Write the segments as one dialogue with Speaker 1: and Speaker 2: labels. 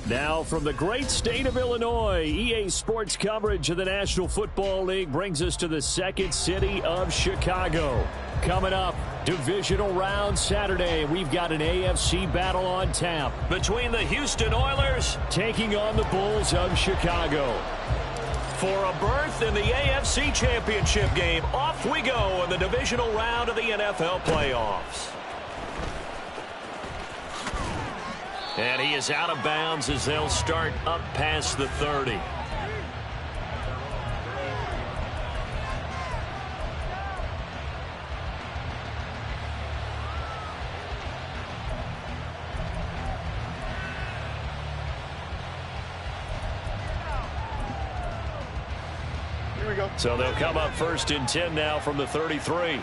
Speaker 1: Now from the great state of Illinois, EA Sports coverage of the National Football League brings us to the second city of Chicago. Coming up, divisional round Saturday, we've got an AFC battle on tap between the Houston Oilers taking on the Bulls of Chicago. For a berth in the AFC Championship game, off we go in the divisional round of the NFL playoffs. And he is out of bounds as they'll start up past the 30.
Speaker 2: Here we go.
Speaker 1: So they'll come up 1st and 10 now from the 33.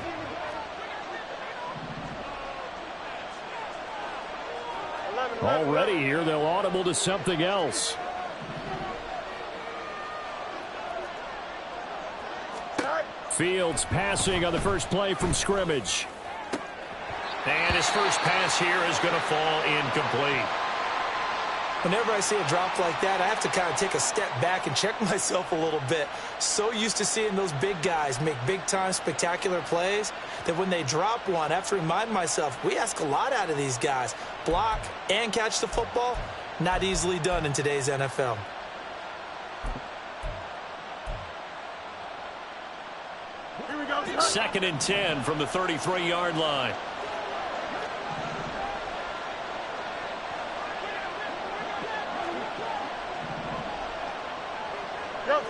Speaker 1: Already here, they'll audible to something else. Fields passing on the first play from scrimmage. And his first pass here is going to fall incomplete.
Speaker 3: Whenever I see a drop like that, I have to kind of take a step back and check myself a little bit. So used to seeing those big guys make big-time spectacular plays that when they drop one, I have to remind myself, we ask a lot out of these guys. Block and catch the football, not easily done in today's NFL.
Speaker 2: Here we go.
Speaker 1: 2nd and 10 from the 33-yard line.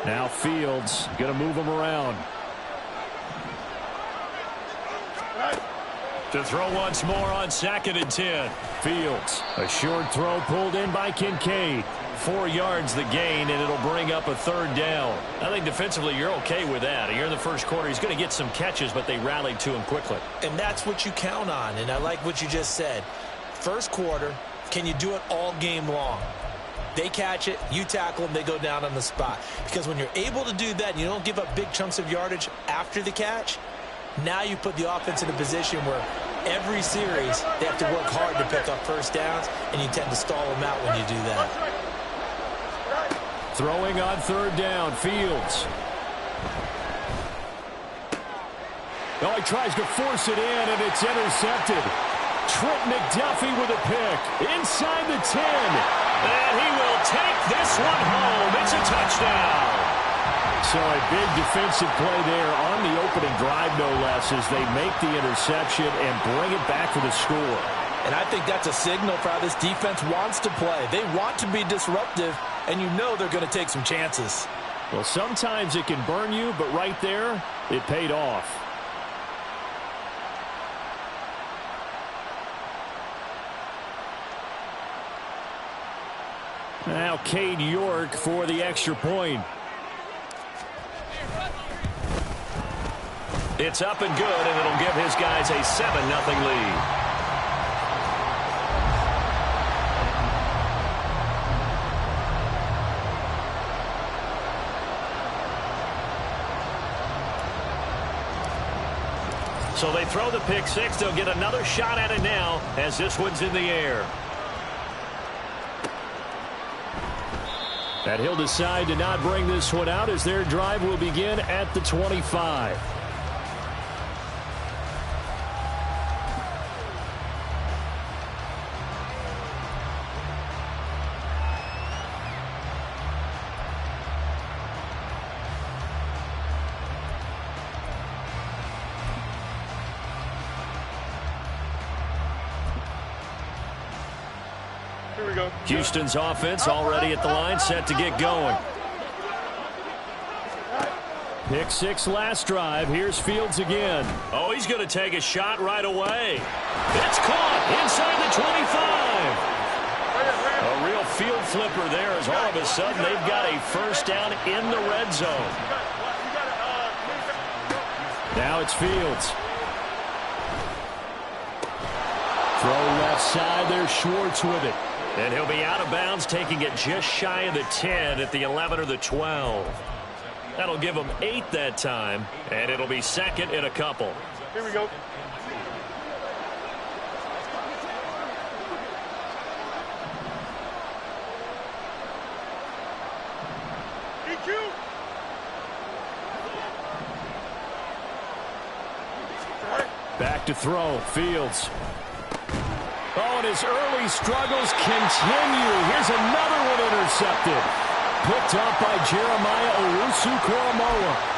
Speaker 1: Now Fields going to move him around. To throw once more on 2nd and 10. Fields, a short throw pulled in by Kincaid. 4 yards the gain, and it'll bring up a 3rd down. I think defensively you're okay with that. Here in the first quarter, he's going to get some catches, but they rallied to him quickly.
Speaker 3: And that's what you count on, and I like what you just said. First quarter, can you do it all game long? They catch it, you tackle them, they go down on the spot. Because when you're able to do that, you don't give up big chunks of yardage after the catch, now you put the offense in a position where every series they have to work hard to pick up first downs, and you tend to stall them out when you do that.
Speaker 1: Throwing on 3rd down, Fields. Oh, he tries to force it in, and it's intercepted. Trent McDuffie with a pick inside the 10. And he will take this one home. It's a touchdown. So a big defensive play there on the opening drive, no less, as they make the interception and bring it back for the score.
Speaker 3: And I think that's a signal for how this defense wants to play. They want to be disruptive, and you know they're going to take some chances.
Speaker 1: Well, sometimes it can burn you, but right there, it paid off. Now Cade York for the extra point. It's up and good, and it'll give his guys a 7-0 lead. So they throw the pick six. They'll get another shot at it now as this one's in the air. And he'll decide to not bring this one out as their drive will begin at the 25. Houston's offense already at the line, set to get going. Pick six last drive. Here's Fields again. Oh, he's going to take a shot right away. It's caught inside the 25. A real field flipper there as all of a sudden they've got a first down in the red zone. Now it's Fields. Throw left side. There's Schwartz with it. And he'll be out of bounds, taking it just shy of the 10 at the 11 or the 12. That'll give him 8 that time, and it'll be second and a couple.
Speaker 2: Here we go.
Speaker 1: Back to throw. Fields. Oh, and his early struggles continue. Here's another one intercepted. Picked up by Jeremiah Owusu-Koramoah.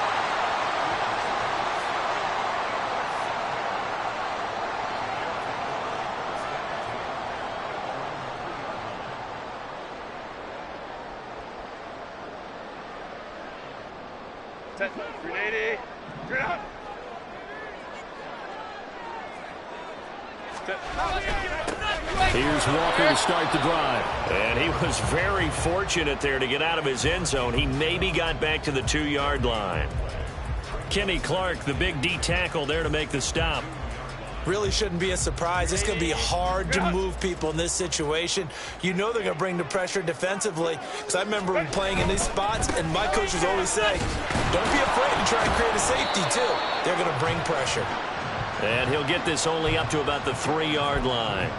Speaker 1: Here's Walker to start the drive. And he was very fortunate there to get out of his end zone. He maybe got back to the 2-yard line. Kenny Clark, the big D tackle there to make the stop.
Speaker 3: Really shouldn't be a surprise. It's going to be hard to move people in this situation. You know they're going to bring the pressure defensively. Because I remember playing in these spots, and my coaches always say, don't be afraid to try and create a safety, too. They're going to bring pressure.
Speaker 1: And he'll get this only up to about the 3-yard line.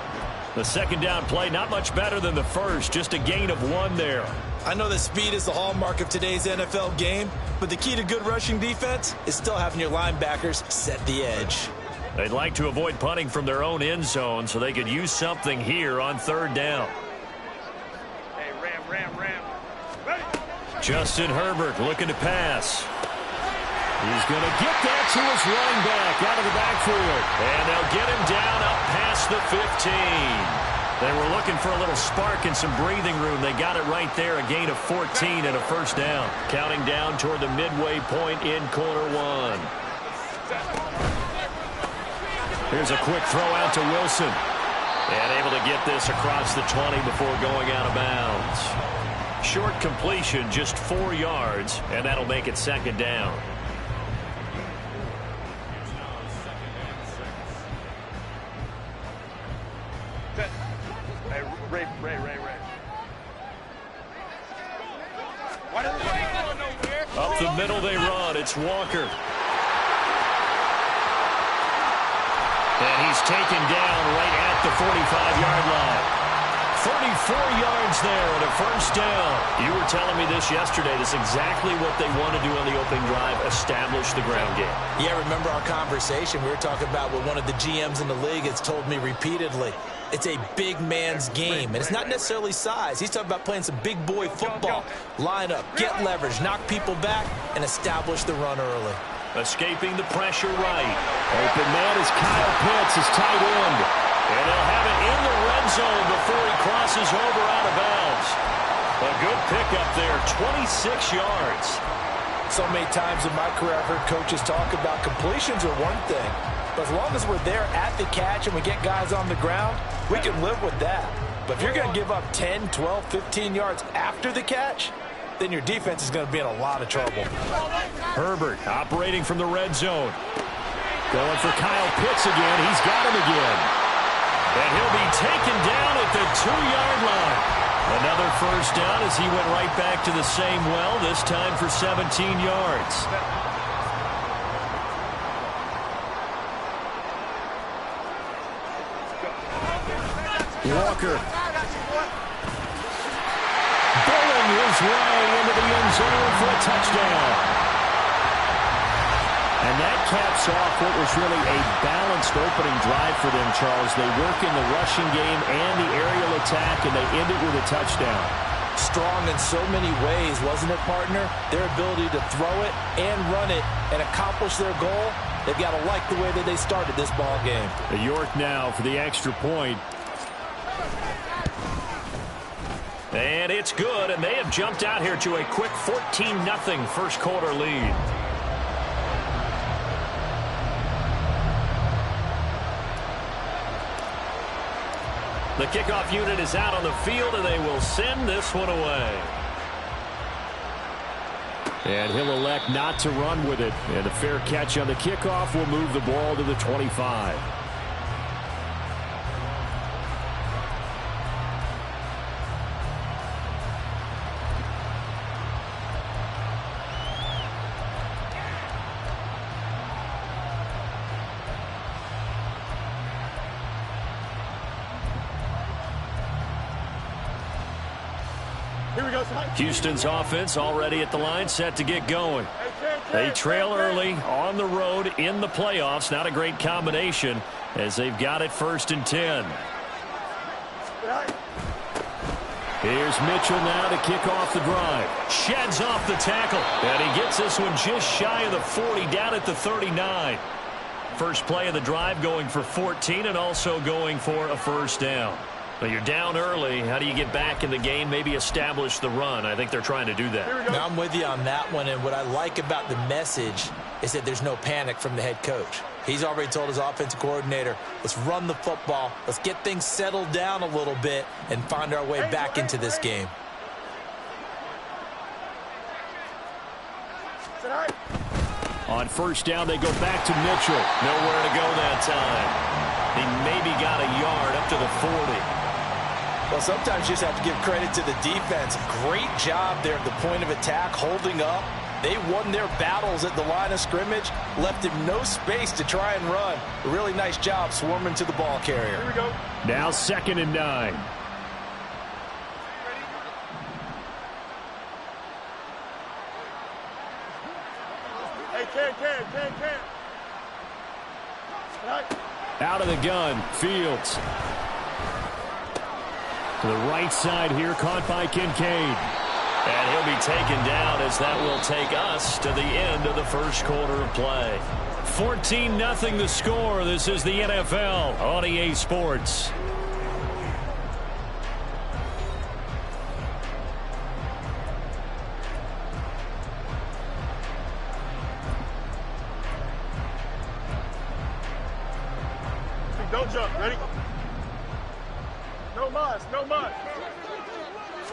Speaker 1: The second down play, not much better than the first, just a gain of 1 there.
Speaker 3: I know that speed is the hallmark of today's NFL game, but the key to good rushing defense is still having your linebackers set the edge.
Speaker 1: They'd like to avoid punting from their own end zone so they could use something here on 3rd down.
Speaker 2: Hey, Ram. Ready?
Speaker 1: Justin Herbert looking to pass. He's going to get that to his running back out of the backfield. And they'll get him down up past the 15. They were looking for a little spark and some breathing room. They got it right there, a gain of 14 and a first down. Counting down toward the midway point in quarter 1. Here's a quick throw out to Wilson. And able to get this across the 20 before going out of bounds. Short completion, just 4 yards, and that'll make it 2nd down.
Speaker 2: Ray.
Speaker 1: Up the middle they run. It's Walker. And he's taken down right at the 45-yard line. 34 yards there and a first down. You were telling me this yesterday. This is exactly what they want to do on the opening drive, establish the ground game.
Speaker 3: Yeah, remember our conversation? We were talking about what one of the GMs in the league has told me repeatedly. It's a big man's game, and it's not necessarily size. He's talking about playing some big boy football. Line up, get leverage, knock people back, and establish the run early.
Speaker 1: Escaping the pressure right. Open man is Kyle Pitts, his tight end. And they'll have it in the red zone before he crosses over out of bounds. A good pickup there, 26 yards.
Speaker 3: So many times in my career I've heard coaches talk about completions are one thing. But as long as we're there at the catch and we get guys on the ground, we can live with that. But if you're going to give up 10, 12, 15 yards after the catch, then your defense is going to be in a lot of trouble.
Speaker 1: Herbert operating from the red zone. Going for Kyle Pitts again. He's got him again. And he'll be taken down at the 2-yard line. Another first down as he went right back to the same well, this time for 17 yards. Walker. Bowling his way into the end zone for a touchdown. And that caps off what was really a balanced opening drive for them, Charles. They work in the rushing game and the aerial attack, and they end it with a touchdown.
Speaker 3: Strong in so many ways, wasn't it, partner? Their ability to throw it and run it and accomplish their goal, they've got to like the way that they started this ball game.
Speaker 1: York now for the extra point. And it's good, and they have jumped out here to a quick 14-0 first quarter lead. The kickoff unit is out on the field, and they will send this one away. And he'll elect not to run with it. And a fair catch on the kickoff will move the ball to the 25.
Speaker 2: Here we go,
Speaker 1: Houston's offense already at the line, set to get going.
Speaker 2: Hey,
Speaker 1: They trail early on the road in the playoffs. Not a great combination as they've got it 1st and 10. Here's Mitchell now to kick off the drive. Sheds off the tackle. And he gets this one just shy of the 40, down at the 39. First play of the drive going for 14 and also going for a 1st down. But you're down early. How do you get back in the game, maybe establish the run? I think they're trying to do that.
Speaker 3: Now, I'm with you on that one, and what I like about the message is that there's no panic from the head coach. He's already told his offensive coordinator, let's run the football, let's get things settled down a little bit and find our way back into this game.
Speaker 1: On 1st down, they go back to Mitchell. Nowhere to go that time. He maybe got a yard up to the 40.
Speaker 3: Well, sometimes you just have to give credit to the defense. Great job there at the point of attack, holding up. They won their battles at the line of scrimmage, left him no space to try and run. A really nice job swarming to the ball carrier.
Speaker 2: Here we go.
Speaker 1: Now 2nd and 9.
Speaker 2: Hey, Ken.
Speaker 1: Out of the gun, Fields. To the right side here, caught by Kincaid. And he'll be taken down as that will take us to the end of the 1st quarter of play. 14-0 the score. This is the NFL on EA Sports.
Speaker 2: Don't jump. Ready? No mud.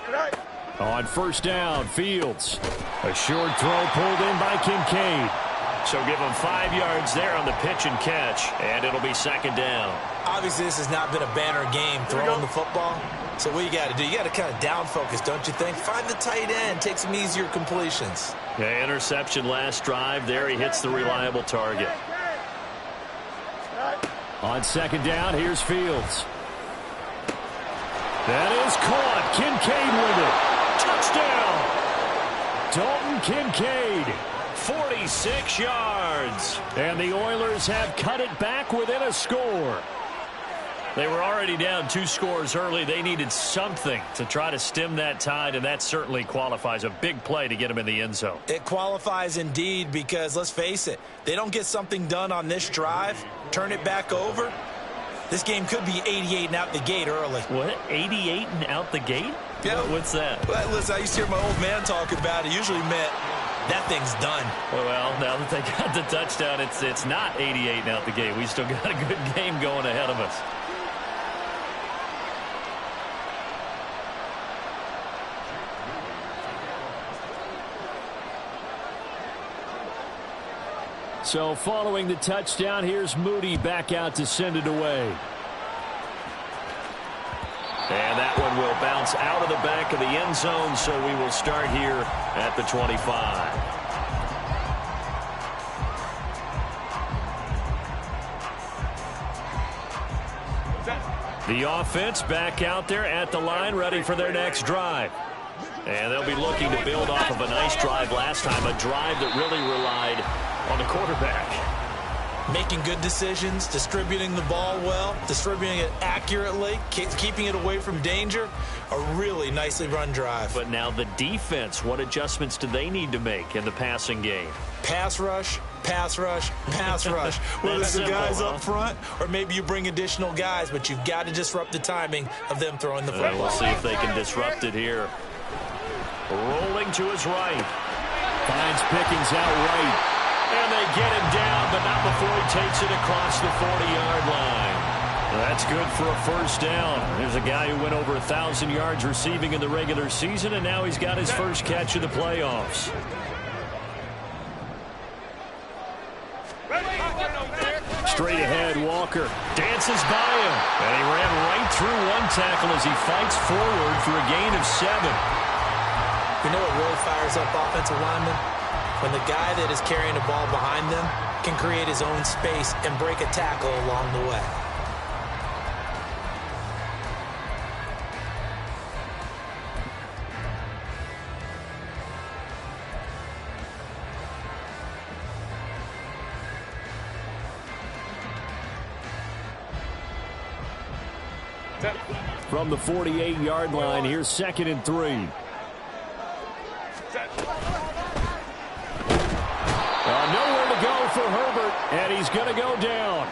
Speaker 2: Good night.
Speaker 1: On 1st down, Fields. A short throw pulled in by Kincaid. So give him 5 yards there on the pitch and catch, and it'll be 2nd down.
Speaker 3: Obviously, this has not been a banner game throwing the football. So what you got to do, you got to kind of down focus, don't you think? Find the tight end, take some easier completions.
Speaker 1: Yeah, interception last drive. There he hits the reliable target. On 2nd down, here's Fields. That is caught. Kincaid with it. Touchdown. Dalton Kincaid. 46 yards. And the Oilers have cut it back within a score. They were already down 2 scores early. They needed something to try to stem that tide, and that certainly qualifies. A big play to get them in the end zone.
Speaker 3: It qualifies indeed because, let's face it, they don't get something done on this drive, turn it back over, this game could be 88 and out the gate early.
Speaker 1: What? 88 and out the gate?
Speaker 3: Yeah.
Speaker 1: What's that?
Speaker 3: Well, listen, I used to hear my old man talk about it. Usually meant that thing's done.
Speaker 1: Well, now that they got the touchdown, it's not 88 and out the gate. We still got a good game going ahead of us. So following the touchdown, here's Moody back out to send it away. And that one will bounce out of the back of the end zone, so we will start here at the 25. The offense back out there at the line, ready for their next drive. And they'll be looking to build off of a nice drive last time, a drive that really relied on the quarterback.
Speaker 3: Making good decisions, distributing the ball well, distributing it accurately, keeping it away from danger. A really nicely run drive.
Speaker 1: But now the defense, what adjustments do they need to make in the passing game?
Speaker 3: Pass rush, pass rush, pass rush. Whether it's the guys up front or maybe you bring additional guys, but you've got to disrupt the timing of them throwing the football.
Speaker 1: We'll see if they can disrupt it here. Rolling to his right. Finds Pickens out right. And they get him down, but not before he takes it across the 40-yard line. That's good for a 1st down. There's a guy who went over 1,000 yards receiving in the regular season, and now he's got his first catch of the playoffs. Straight ahead, Walker dances by him, and he ran right through one tackle as he fights forward for a gain of 7.
Speaker 3: You know what really fires up offensive linemen? When the guy that is carrying the ball behind them can create his own space and break a tackle along the way.
Speaker 1: From the 48-yard line, here's 2nd and 3. Nowhere to go for Herbert, and he's going to go down.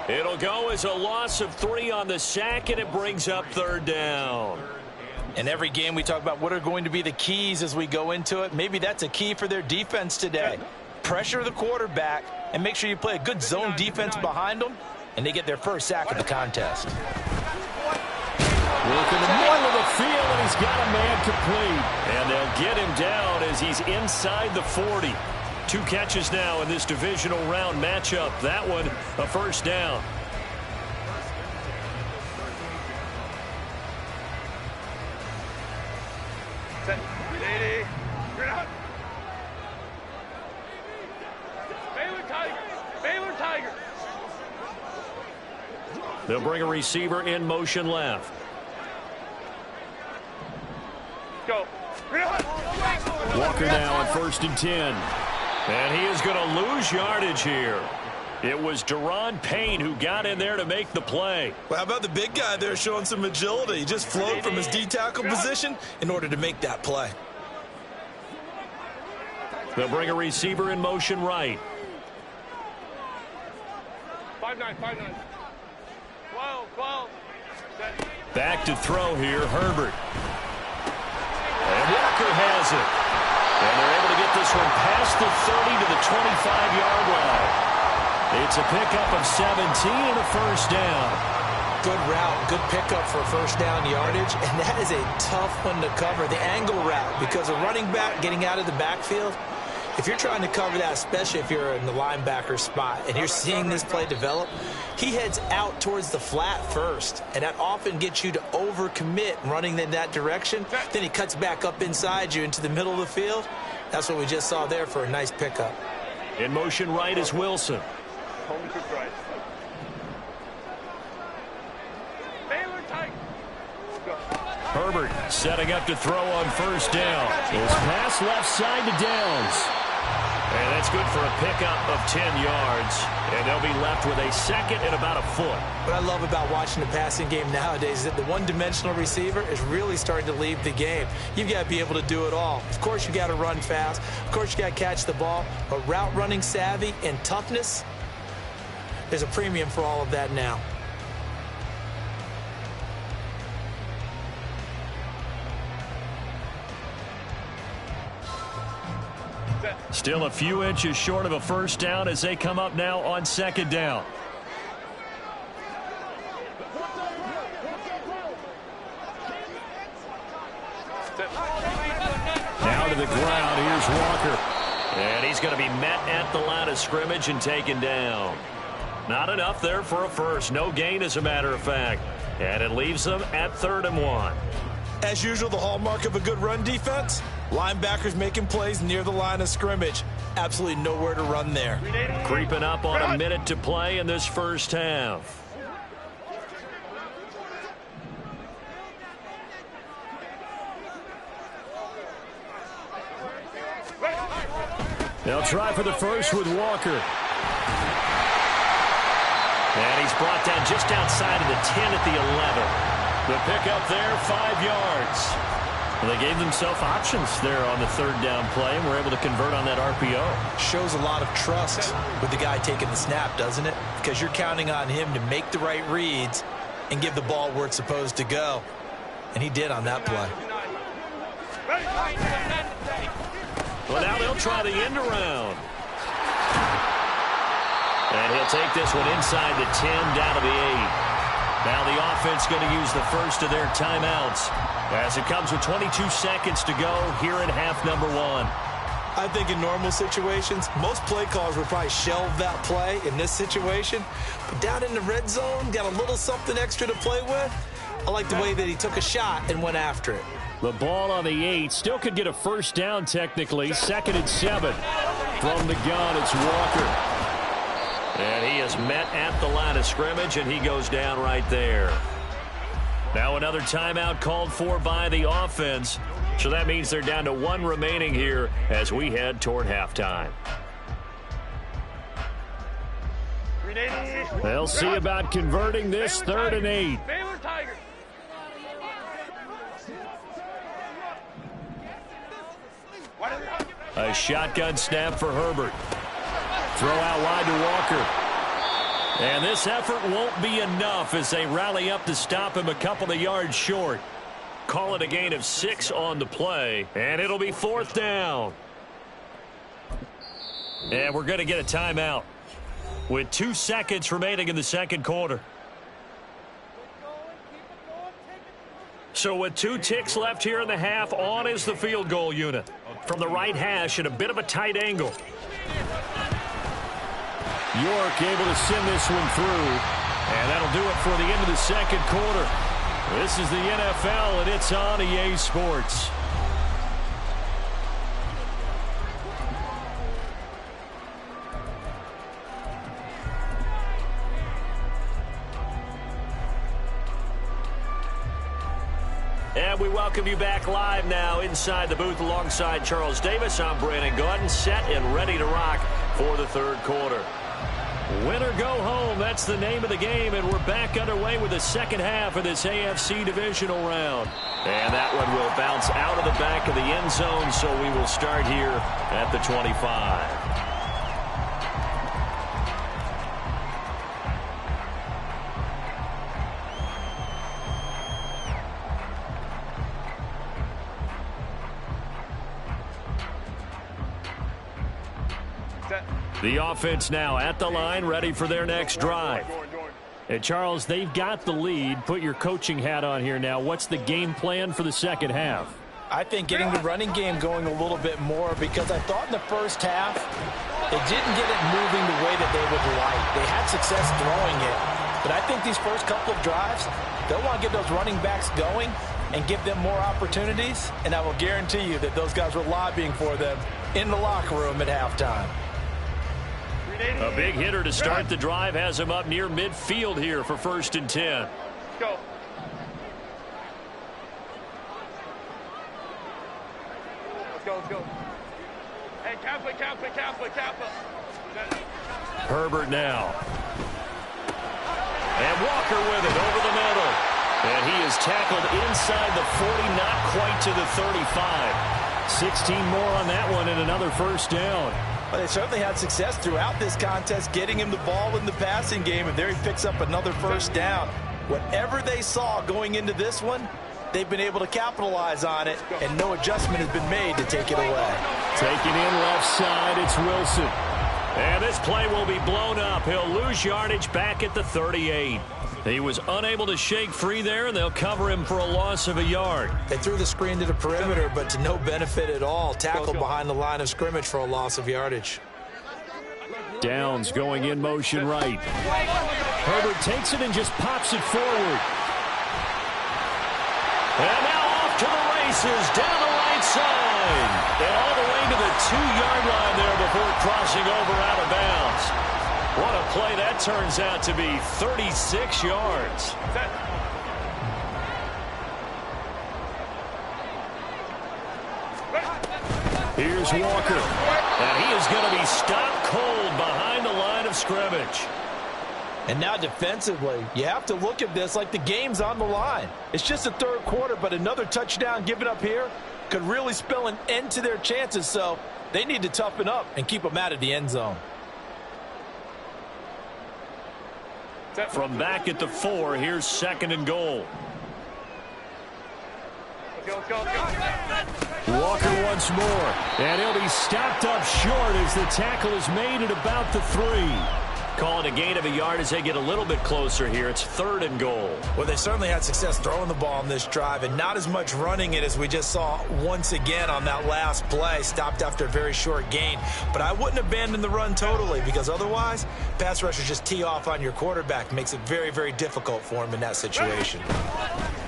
Speaker 1: It'll go as a loss of 3 on the sack, and it brings up 3rd down.
Speaker 3: In every game we talk about what are going to be the keys as we go into it. Maybe that's a key for their defense today. Pressure the quarterback and make sure you play a good zone defense behind them, and they get their first sack of the contest.
Speaker 1: Work in the middle of the field, and he's got a man complete. And they'll get him down as he's inside the 40. 2 catches now in this divisional round matchup. That one, a 1st down.
Speaker 2: Baylor Tigers.
Speaker 1: They'll bring a receiver in motion left.
Speaker 2: Go.
Speaker 1: Walker now on 1st and 10. And he is going to lose yardage here. It was Deron Payne who got in there to make the play.
Speaker 3: Well, how about the big guy there showing some agility? He just flowed from his D-tackle position in order to make that play.
Speaker 1: They'll bring a receiver in motion right.
Speaker 2: 5-9. 12.
Speaker 1: Back to throw here, Herbert. And Walker has it. And they're able to get this one past the 30 to the 25-yard line. It's a pickup of 17 and a 1st down.
Speaker 3: Good route, good pickup for 1st down yardage, and that is a tough one to cover, the angle route, because a running back getting out of the backfield, if you're trying to cover that, especially if you're in the linebacker spot and you're seeing this play develop, he heads out towards the flat first, and that often gets you to overcommit running in that direction. Then he cuts back up inside you into the middle of the field. That's what we just saw there for a nice pickup.
Speaker 1: In motion right is Wilson.
Speaker 2: Home to right. Baylor Tigers.
Speaker 1: Herbert setting up to throw on 1st down. His pass left side to Downs. And that's good for a pickup of 10 yards. And they'll be left with a 2nd and about a foot.
Speaker 3: What I love about watching the passing game nowadays is that the one-dimensional receiver is really starting to leave the game. You've got to be able to do it all. Of course, you've got to run fast. Of course, you've got to catch the ball. But route running savvy and toughness, there's a premium for all of that now.
Speaker 1: Still a few inches short of a 1st down as they come up now on 2nd down. Now to the ground. Here's Walker. And he's going to be met at the line of scrimmage and taken down. Not enough there for a 1st. No gain, as a matter of fact. And it leaves them at 3rd and 1.
Speaker 3: As usual, the hallmark of a good run defense, linebackers making plays near the line of scrimmage. Absolutely nowhere to run there.
Speaker 1: Creeping up on a minute to play in this 1st half. They'll try for the 1st with Walker. And he's brought down just outside of the 10 at the 11. The pickup there, 5 yards. Well, they gave themselves options there on the 3rd down play and were able to convert on that RPO.
Speaker 3: Shows a lot of trust with the guy taking the snap, doesn't it? Because you're counting on him to make the right reads and give the ball where it's supposed to go. And he did on that play.
Speaker 1: Well, now they'll try the end around. And he'll take this one inside the 10, down to the 8. Now the offense going to use the 1st of their timeouts as it comes with 22 seconds to go here in half number 1.
Speaker 3: I think in normal situations, most play callers would probably shelve that play in this situation. But down in the red zone, got a little something extra to play with. I like the way that he took a shot and went after it.
Speaker 1: The ball on the 8. Still could get a 1st down technically. 2nd and 7. From the gun, it's Walker. And he is met at the line of scrimmage, and he goes down right there. Now another timeout called for by the offense. So that means they're down to 1 remaining here as we head toward halftime. They'll see about converting this 3rd and 8.
Speaker 2: Baylor Tigers.
Speaker 1: A shotgun snap for Herbert. Throw out wide to Walker. And this effort won't be enough as they rally up to stop him a couple of yards short. Call it a gain of 6 on the play, and it'll be 4th down. And we're going to get a timeout with 2 seconds remaining in the second quarter. So with 2 ticks left here in the half, on is the field goal unit. From the right hash at a bit of a tight angle. York able to send this one through. And that'll do it for the end of the second quarter. This is the NFL, and it's on EA Sports. And we welcome you back live now inside the booth alongside Charles Davis. I'm Brandon Gaudin, set and ready to rock for the third quarter. Win or go home, that's the name of the game, and we're back underway with the second half of this AFC divisional round. And that one will bounce out of the back of the end zone, so we will start here at the 25. The offense now at the line, ready for their next drive. And Charles, they've got the lead. Put your coaching hat on here now. What's the game plan for the second half?
Speaker 3: I think getting the running game going a little bit more, because I thought in the first half they didn't get it moving the way that they would like. They had success throwing it, but I think these first couple of drives, they'll want to get those running backs going and give them more opportunities, and I will guarantee you that those guys were lobbying for them in the locker room at halftime.
Speaker 1: A big hitter to start the drive has him up near midfield here for 1st and 10.
Speaker 2: Let's go. Let's go. Hey, Kappa.
Speaker 1: Herbert now. And Walker with it over the middle. And he is tackled inside the 40, not quite to the 35. 16 more on that one and another first down.
Speaker 3: Well, they certainly had success throughout this contest getting him the ball in the passing game, and there he picks up another first down. Whatever they saw going into this one, they've been able to capitalize on it, and no adjustment has been made to take it away.
Speaker 1: Taking in left side, it's Wilson. And this play will be blown up. He'll lose yardage back at the 38. He was unable to shake free there, and they'll cover him for a loss of a yard.
Speaker 3: They threw the screen to the perimeter, but to no benefit at all. Tackled behind the line of scrimmage for a loss of yardage.
Speaker 1: Downs going in motion right. Herbert takes it and just pops it forward. And now off to the races down the right side. And all the way to the 2-yard line there before crossing over out of bounds. What a play that turns out to be, 36 yards. Here's Walker. And he is going to be stopped cold behind the line of scrimmage.
Speaker 3: And now defensively, you have to look at this like the game's on the line. It's just the third quarter, but another touchdown given up here could really spell an end to their chances. So they need to toughen up and keep them out of the end zone.
Speaker 1: From back at the 4, here's 2nd and goal. Walker once more, and he'll be stopped up short as the tackle is made at about the 3. Call it a gain of a yard as they get a little bit closer here. It's 3rd and goal.
Speaker 3: Well, they certainly had success throwing the ball on this drive, and not as much running it as we just saw once again on that last play. Stopped after a very short gain. But I wouldn't abandon the run totally, because otherwise, pass rushers just tee off on your quarterback. Makes it very, very difficult for him in that situation.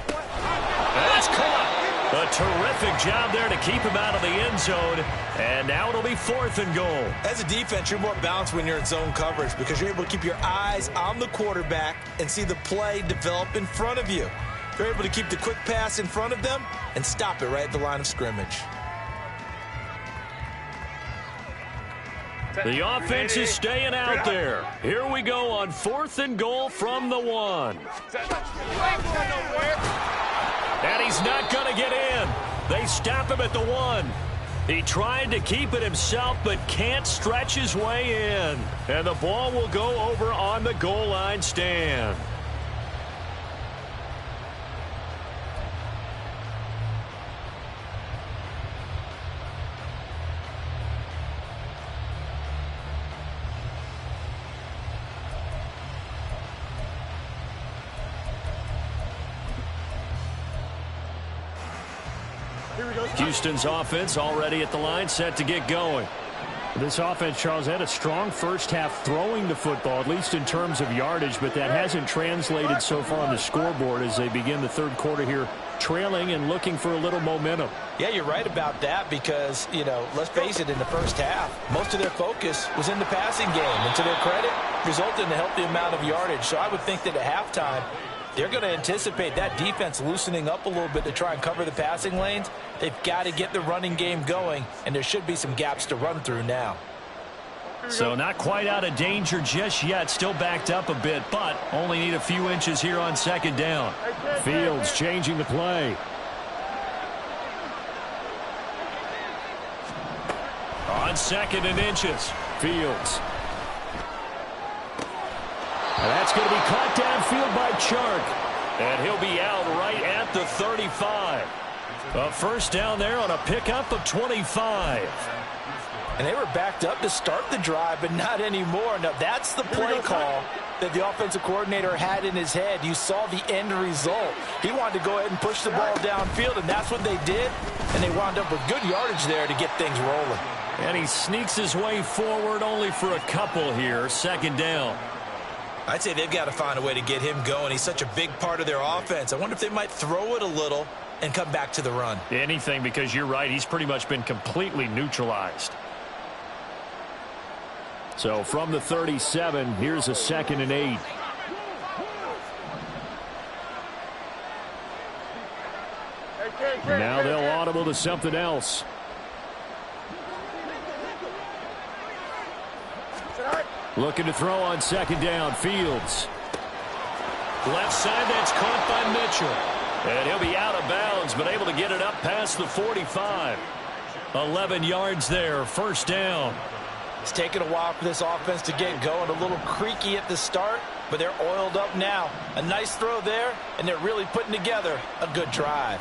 Speaker 1: That's caught. A terrific job there to keep him out of the end zone. And now it'll be 4th and goal.
Speaker 3: As a defense, you're more balanced when you're in zone coverage because you're able to keep your eyes on the quarterback and see the play develop in front of you. You're able to keep the quick pass in front of them and stop it right at the line of scrimmage.
Speaker 1: The offense is staying out there. Here we go on 4th and goal from the 1. And he's not going to get in. They stop him at the 1. He tried to keep it himself, but can't stretch his way in. And the ball will go over on the goal line stand. Houston's offense already at the line, set to get going.
Speaker 4: This offense, Charles, had a strong first half throwing the football, at least in terms of yardage, but that hasn't translated so far on the scoreboard as they begin the third quarter here, trailing and looking for a little momentum.
Speaker 3: Yeah, you're right about that because, let's face it, in the first half, most of their focus was in the passing game. And to their credit, resulted in a healthy amount of yardage. So I would think that at halftime, they're going to anticipate that defense loosening up a little bit to try and cover the passing lanes. They've got to get the running game going, and there should be some gaps to run through now.
Speaker 1: So not quite out of danger just yet. Still backed up a bit, but only need a few inches here on second down.
Speaker 4: Fields changing the play.
Speaker 1: On second and inches, Fields. And that's going to be caught downfield by Chark. And he'll be out right at the 35. A first down there on a pickup of 25.
Speaker 3: And they were backed up to start the drive, but not anymore. Now, that's the play call that the offensive coordinator had in his head. You saw the end result. He wanted to go ahead and push the ball downfield, and that's what they did. And they wound up with good yardage there to get things rolling.
Speaker 1: And he sneaks his way forward only for a couple here. Second down.
Speaker 3: I'd say they've got to find a way to get him going. He's such a big part of their offense. I wonder if they might throw it a little and come back to the run.
Speaker 4: Anything, because you're right. He's pretty much been completely neutralized.
Speaker 1: So from the 37, here's a 2nd and 8. Now they'll audible to something else. Looking to throw on second down. Fields. Left side, that's caught by Mitchell. And he'll be out of bounds, but able to get it up past the 45. 11 yards there, first down.
Speaker 3: It's taken a while for this offense to get going. A little creaky at the start, but they're oiled up now. A nice throw there, and they're really putting together a good drive.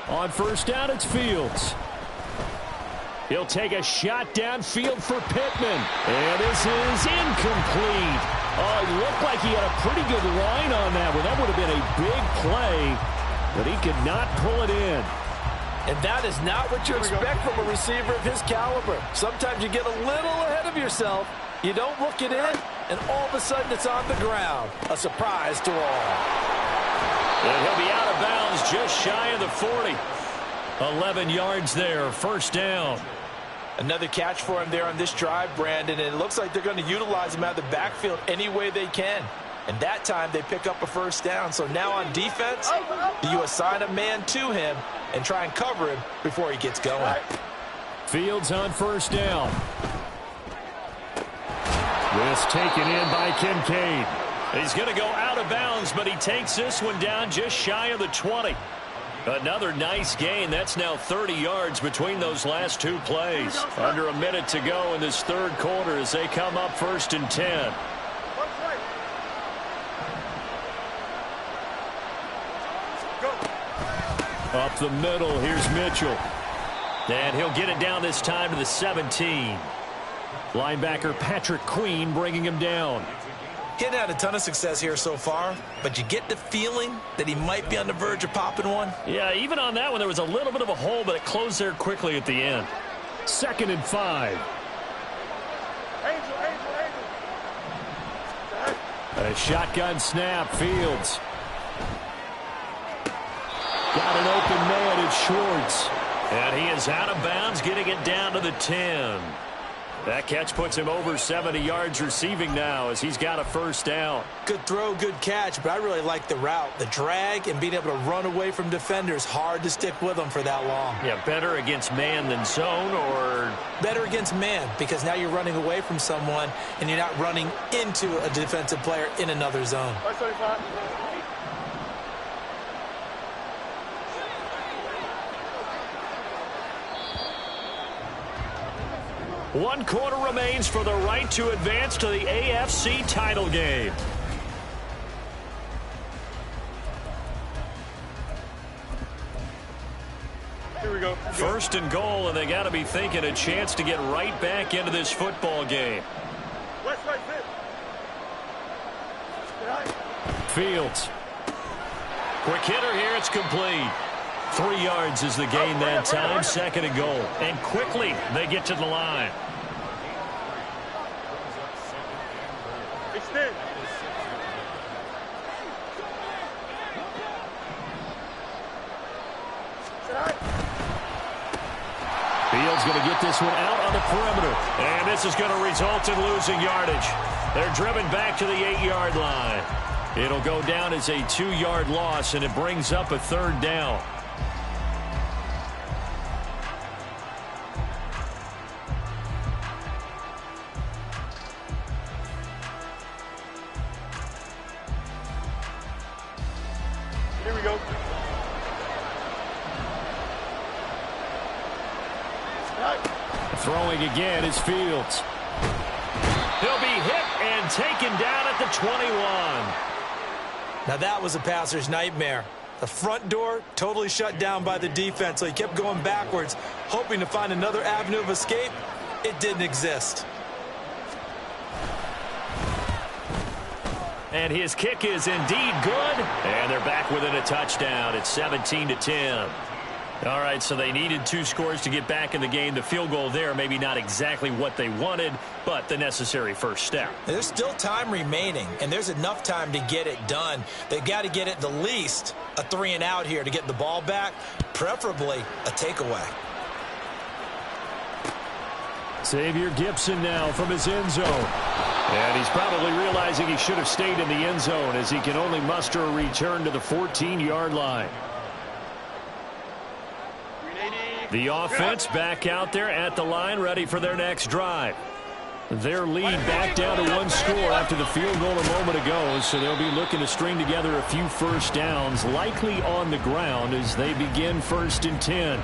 Speaker 1: On first down, it's Fields. He'll take a shot downfield for Pittman. And this is incomplete. Oh, it looked like he had a pretty good line on that one. That would have been a big play, but he could not pull it in.
Speaker 3: And that is not what you expect from a receiver of his caliber. Sometimes you get a little ahead of yourself. You don't look it in, and all of a sudden it's on the ground. A surprise to all.
Speaker 1: And he'll be out of bounds just shy of the 40. 11 yards there, first down.
Speaker 3: Another catch for him there on this drive, Brandon, and it looks like they're going to utilize him out of the backfield any way they can. And that time they pick up a first down. So now on defense, you assign a man to him and try and cover him before he gets going.
Speaker 1: Fields on first down. This taken in by Kincaid. He's going to go out of bounds, but he takes this one down just shy of the 20. Another nice gain. That's now 30 yards between those last two plays. Under a minute to go in this third quarter as they come up 1st and 10. Up the middle, here's Mitchell. And he'll get it down this time to the 17. Linebacker Patrick Queen bringing him down.
Speaker 3: He hadn't had a ton of success here so far, but you get the feeling that he might be on the verge of popping one.
Speaker 1: Yeah, even on that one, there was a little bit of a hole, but it closed there quickly at the end. 2nd and 5. A shotgun snap, Fields. Got an open man, it's Schwartz. And he is out of bounds, getting it down to the 10. That catch puts him over 70 yards receiving now as he's got a first down.
Speaker 3: Good throw, good catch, but I really like the route. The drag and being able to run away from defenders, hard to stick with them for that long.
Speaker 1: Yeah, better against man than zone, or?
Speaker 3: Better against man, because now you're running away from someone and you're not running into a defensive player in another zone.
Speaker 1: 1 quarter remains for the right to advance to the AFC title game.
Speaker 2: Here we go.
Speaker 1: First and goal, and they got to be thinking a chance to get right back into this football game.
Speaker 2: West right fit.
Speaker 1: Fields. Quick hitter here. It's complete. 3 yards is the gain that time. Second and goal. And quickly they get to the line.
Speaker 2: Extend.
Speaker 1: Fields going to get this one out on the perimeter. And this is going to result in losing yardage. They're driven back to the 8-yard line. It'll go down as a 2-yard loss, and it brings up a third down.
Speaker 2: Here we go.
Speaker 1: Throwing again is Fields. He'll be hit and taken down at the 21.
Speaker 3: Now that was a passer's nightmare. The front door totally shut down by the defense, so he kept going backwards, hoping to find another avenue of escape. It didn't exist.
Speaker 1: And his kick is indeed good. And they're back within a touchdown. It's 17-10. All right, so they needed 2 scores to get back in the game. The field goal there, maybe not exactly what they wanted, but the necessary first step.
Speaker 3: There's still time remaining, and there's enough time to get it done. They've got to get at the least a 3-and-out here to get the ball back, preferably a takeaway.
Speaker 1: Xavier Gipson now from his end zone. And he's probably realizing he should have stayed in the end zone as he can only muster a return to the 14-yard line. The offense back out there at the line, ready for their next drive. Their lead back down to 1 score after the field goal a moment ago, so they'll be looking to string together a few first downs, likely on the ground as they begin 1st and 10.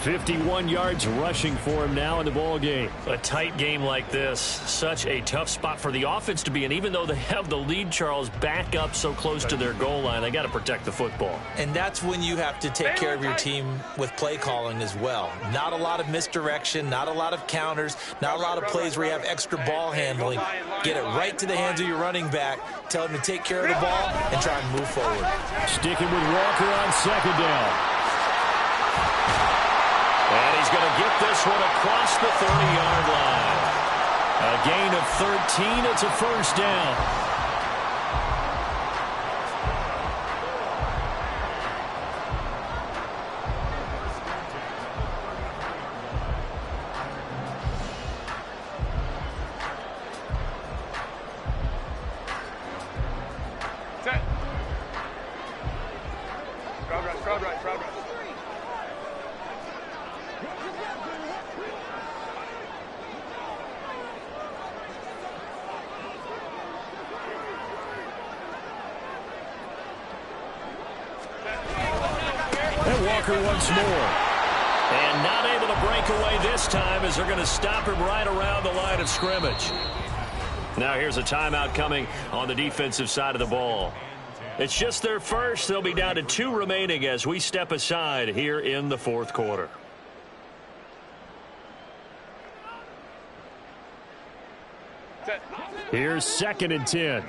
Speaker 1: 51 yards rushing for him now in the ball game. A tight game like this, such a tough spot for the offense to be in. Even though they have the lead, Charles, back up so close to their goal line, they got to protect the football.
Speaker 3: And that's when you have to take care of your team with play calling as well. Not a lot of misdirection, not a lot of counters, not a lot of plays where you have extra ball handling. Get it right to the hands of your running back, tell him to take care of the ball, and try and move forward.
Speaker 1: Sticking with Walker on second down. And he's going to get this one across the 30-yard line. A gain of 13. It's a first down.
Speaker 2: Set. Crowd right, crowd right, crowd right.
Speaker 1: Walker once more. And not able to break away this time as they're going to stop him right around the line of scrimmage. Now here's a timeout coming on the defensive side of the ball. It's just their first. They'll be down to 2 remaining as we step aside here in the 4th quarter.
Speaker 2: Set.
Speaker 1: Here's 2nd and 10.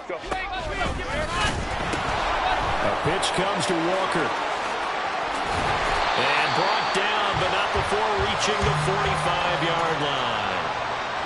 Speaker 2: Go.
Speaker 1: A pitch comes to Walker. And brought down, but not before reaching the 45-yard line.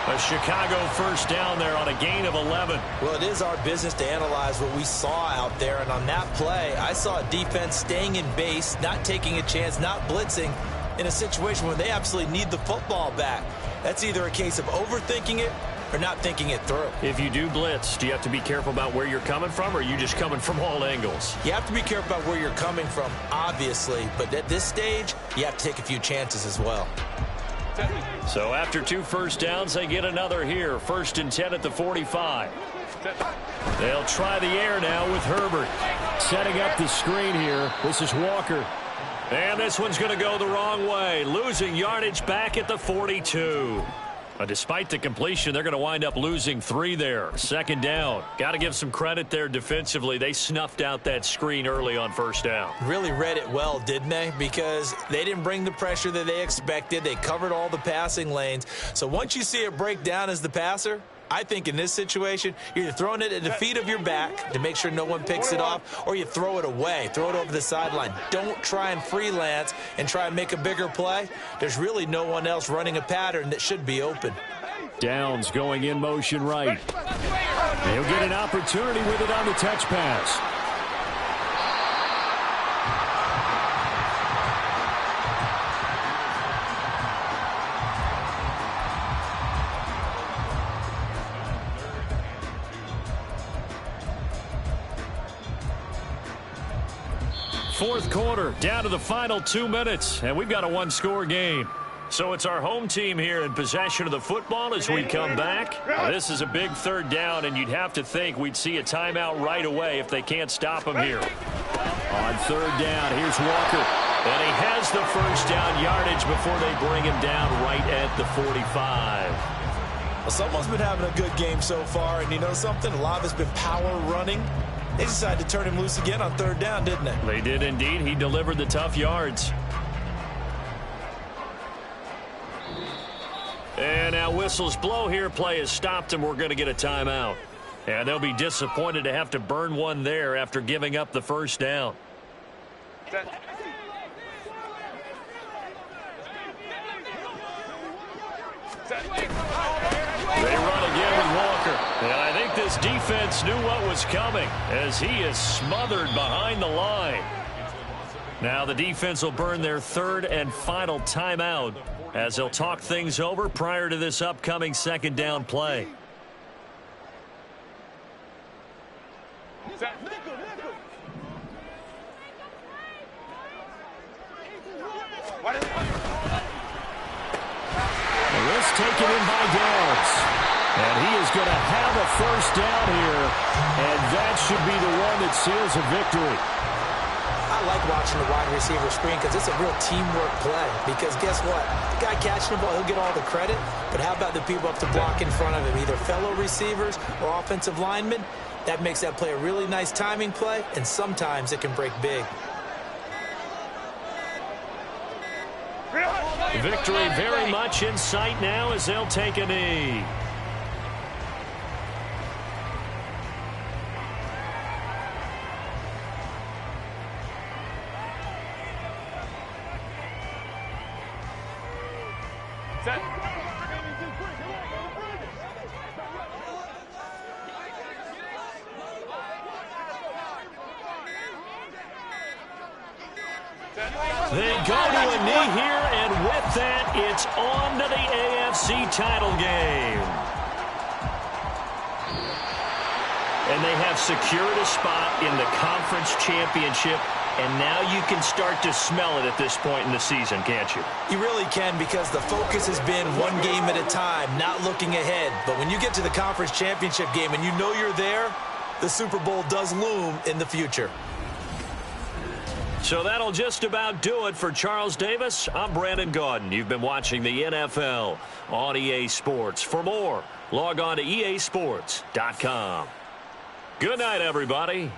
Speaker 1: A Chicago first down there on a gain of 11.
Speaker 3: Well, it is our business to analyze what we saw out there. And on that play, I saw a defense staying in base, not taking a chance, not blitzing, in a situation where they absolutely need the football back. That's either a case of overthinking it or not thinking it through.
Speaker 1: If you do blitz, do you have to be careful about where you're coming from, or are you just coming from all angles?
Speaker 3: You have to be careful about where you're coming from, obviously, but at this stage, you have to take a few chances as well.
Speaker 1: So after 2 first downs, they get another here. 1st and 10 at the 45. They'll try the air now with Herbert. Setting up the screen here. This is Walker. And this one's going to go the wrong way. Losing yardage back at the 42. Despite the completion, they're going to wind up losing 3 there. 2nd down. Got to give some credit there defensively. They snuffed out that screen early on 1st down.
Speaker 3: Really read it well, didn't they? Because they didn't bring the pressure that they expected. They covered all the passing lanes. So once you see it break down as the passer, I think in this situation, you're either throwing it at the feet of your back to make sure no one picks it off, or you throw it away, throw it over the sideline. Don't try and freelance and try and make a bigger play. There's really no one else running a pattern that should be open.
Speaker 1: Downs going in motion right. He'll get an opportunity with it on the touch pass. Fourth quarter, down to the final 2 minutes, and we've got a 1-score game. So it's our home team here in possession of the football as we come back. This is a big 3rd down, and you'd have to think we'd see a timeout right away if they can't stop him here. On 3rd down, here's Walker. And he has the 1st down yardage before they bring him down right at the 45.
Speaker 3: Well, someone's been having a good game so far, and you know something? A lot of it's been power running. They decided to turn him loose again on 3rd down, didn't they?
Speaker 1: They did indeed. He delivered the tough yards. And now whistles blow here. Play is stopped, and we're going to get a timeout. And they'll be disappointed to have to burn one there after giving up the 1st down. They run again with Walker. And I think this defense knew what was coming as he is smothered behind the line. Now the defense will burn their 3rd and final timeout as they'll talk things over prior to this upcoming 2nd down play. Risk taken in by Downs. And he is going to have a 1st down here, and that should be the one that seals a victory.
Speaker 3: I like watching the wide receiver screen because it's a real teamwork play. Because guess what? The guy catching the ball, he'll get all the credit. But how about the people up to block in front of him, either fellow receivers or offensive linemen? That makes that play a really nice timing play, and sometimes it can break big.
Speaker 1: Victory very much in sight now as they'll take a knee. They go to a knee here, and with that, it's on to the AFC title game. And they have secured a spot in the conference championship, and now you can start to smell it at this point in the season, can't you?
Speaker 3: You really can, because the focus has been one game at a time, not looking ahead. But when you get to the conference championship game and you know you're there, the Super Bowl does loom in the future.
Speaker 1: So that'll just about do it for Charles Davis. I'm Brandon Gaudin. You've been watching the NFL on EA Sports. For more, log on to easports.com. Good night, everybody.